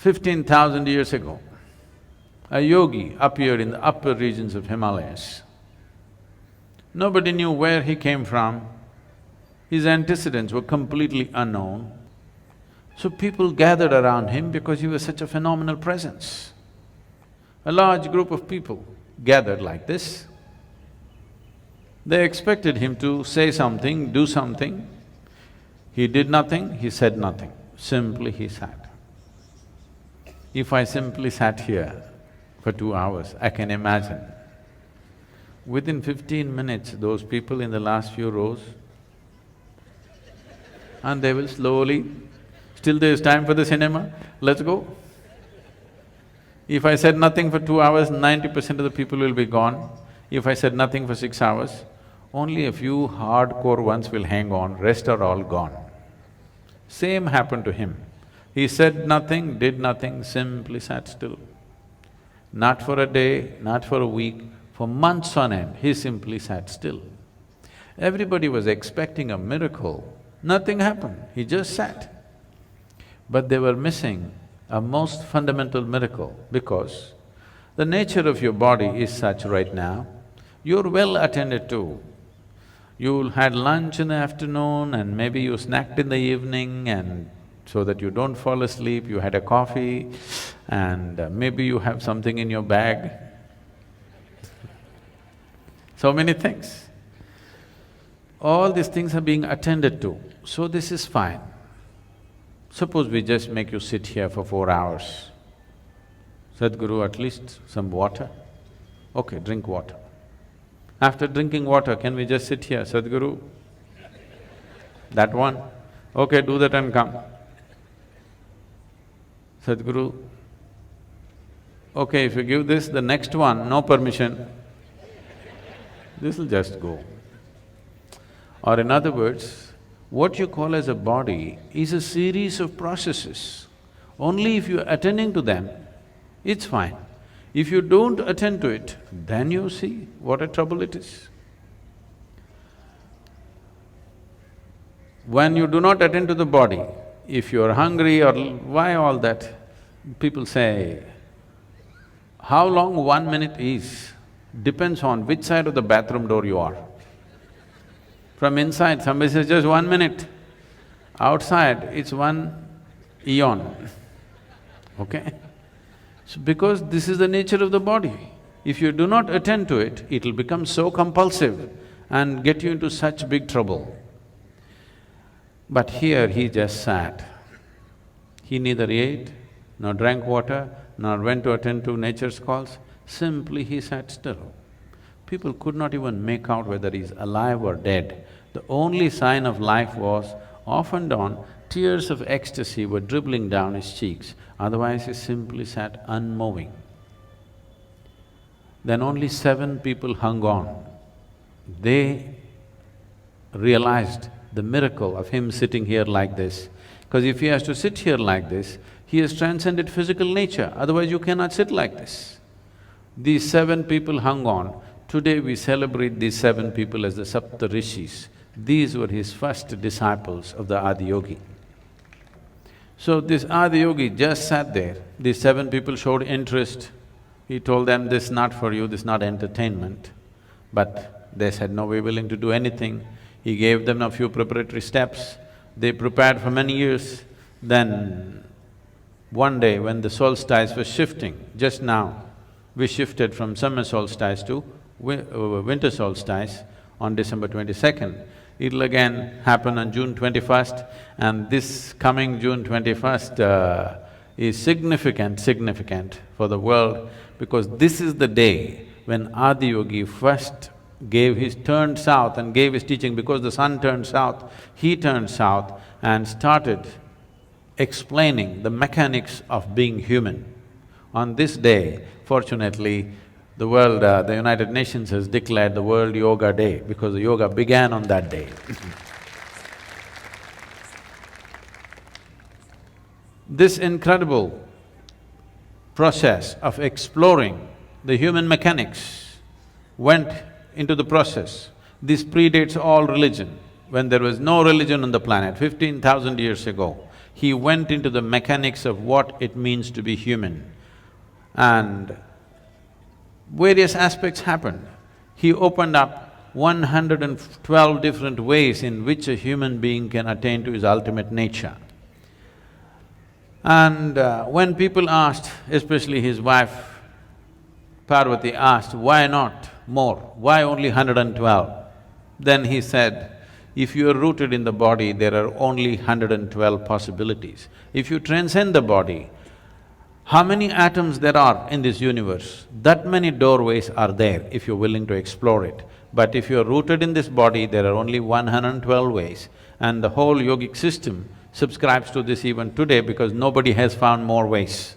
15,000 years ago, a yogi appeared in the upper regions of Himalayas. Nobody knew where he came from, his antecedents were completely unknown. So people gathered around him because he was such a phenomenal presence. A large group of people gathered like this. They expected him to say something, do something. He did nothing, he said nothing, simply he sat. If I simply sat here for 2 hours, I can imagine. Within 15 minutes, those people in the last few rows, and they will slowly, still there's time for the cinema, let's go. If I said nothing for 2 hours, 90% of the people will be gone. If I said nothing for 6 hours, only a few hardcore ones will hang on, rest are all gone. Same happened to him. He said nothing, did nothing, simply sat still. Not for a day, not for a week, for months on end, he simply sat still. Everybody was expecting a miracle, nothing happened, he just sat. But they were missing a most fundamental miracle because the nature of your body is such right now, you're well attended to. You had lunch in the afternoon and maybe you snacked in the evening and so that you don't fall asleep, you had a coffee and maybe you have something in your bag. So many things. All these things are being attended to, so this is fine. Suppose we just make you sit here for 4 hours. Sadhguru, at least some water? Okay, drink water. After drinking water, can we just sit here, Sadhguru? That one? Okay, do that and come. Sadhguru, okay, if you give this, the next one, no permission, this'll just go. Or in other words, what you call as a body is a series of processes. Only if you're attending to them, it's fine. If you don't attend to it, then you see what a trouble it is. When you do not attend to the body, if you're hungry or why all that, people say, how long 1 minute is, depends on which side of the bathroom door you are. From inside, somebody says just 1 minute. Outside, it's 1 eon, okay? So because this is the nature of the body. If you do not attend to it, it'll become so compulsive and get you into such big trouble. But here he just sat. He neither ate, nor drank water, nor went to attend to nature's calls, simply he sat still. People could not even make out whether he's alive or dead. The only sign of life was, off and on, tears of ecstasy were dribbling down his cheeks, otherwise he simply sat unmoving. Then only 7 people hung on. They realized the miracle of him sitting here like this, because if he has to sit here like this, he has transcended physical nature, otherwise you cannot sit like this. These 7 people hung on. Today we celebrate these 7 people as the Sapta Rishis. These were his first disciples of the Adiyogi. So this Adiyogi just sat there, these 7 people showed interest. He told them, this is not for you, this is not entertainment. But they said, no, we're willing to do anything. He gave them a few preparatory steps, they prepared for many years. Then one day when the solstice was shifting, just now, we shifted from summer solstice to winter solstice on December 22nd. It'll again happen on June 21st, and this coming June 21st is significant for the world, because this is the day when Adiyogi first turned south and gave his teaching. Because the sun turned south, he turned south and started explaining the mechanics of being human. On this day, fortunately, the world, the United Nations has declared the World Yoga Day because the yoga began on that day. This incredible process of exploring the human mechanics went into the process. This predates all religion. When there was no religion on the planet, 15,000 years ago, He went into the mechanics of what it means to be human, and various aspects happened. He opened up 112 different ways in which a human being can attain to his ultimate nature. And when people asked, especially his wife Parvati asked, why not more? Why only 112? Then he said, if you are rooted in the body, there are only 112 possibilities. If you transcend the body, how many atoms there are in this universe? That many doorways are there if you're willing to explore it. But if you're rooted in this body, there are only 112 ways. And the whole yogic system subscribes to this even today because nobody has found more ways.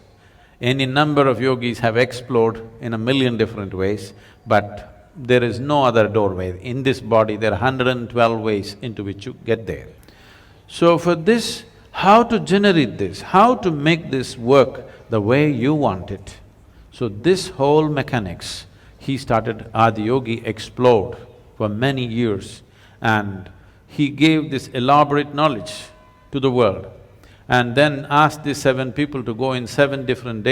Any number of yogis have explored in a million different ways, but there is no other doorway. In this body, there are 112 ways into which you get there. So for this, how to generate this, how to make this work the way you want it. So this whole mechanics, he started, Adiyogi explored for many years, and he gave this elaborate knowledge to the world, and then asked these 7 people to go in 7 different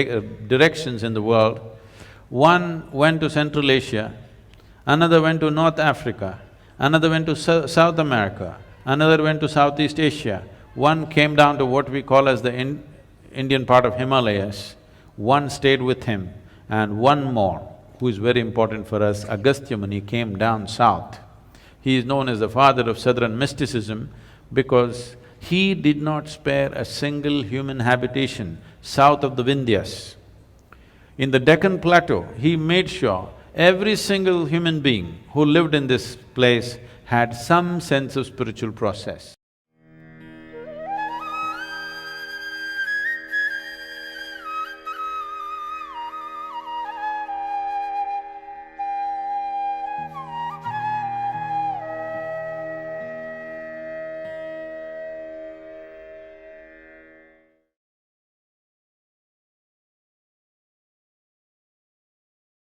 directions in the world. One went to Central Asia, another went to North Africa, another went to South America, another went to Southeast Asia, one came down to what we call as the Indian part of Himalayas, one stayed with him, and one more, who is very important for us, Agastya Muni, came down south. He is known as the father of southern mysticism because he did not spare a single human habitation south of the Vindhyas. In the Deccan Plateau, he made sure every single human being who lived in this place had some sense of spiritual process.